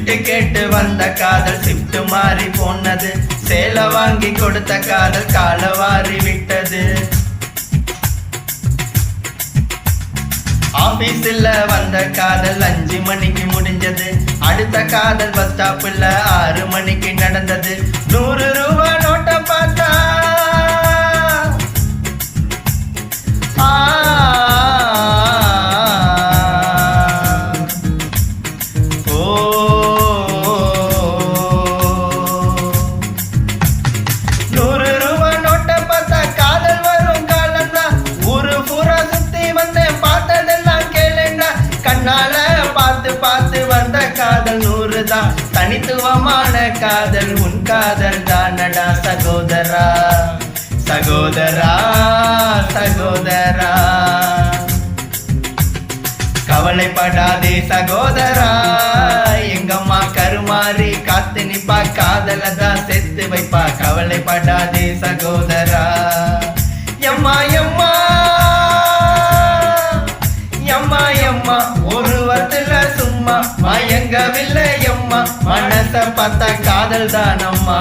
Lift கேட்டு வந்த காதல் ஷிப்ட் மாறி போனது. சேலை வாங்கி கொடுத்த காதல் காலவாரி விட்டது. ஆபீஸ்ல வந்த காதல் 5 மணிக்கு முடிஞ்சது. அடுத்த காதல் பஸ் ஸ்டாப்ல 6 மணிக்கு நடந்தது. 100 ரூபா நோட்டை பார்த்தா பார்த்து வந்த காதல் 100 தான். தனித்துவமான காதல் உன் காதல் தானடா சகோதரா சகோதரா சகோதரா. கவலைப்படாதே சகோதரா, எங்கம்மா கருமாறி காத்து நிப்பா. காதலதான் செத்து வைப்பா. கவலைப்படாதே சகோதரா. எம்மா எம்மா எம்மா எம்மா ஒரு வாரத்துல சும்மா மயங்கவில்லை அம்மா. மனச பார்த்தா காதல் தானம்மா.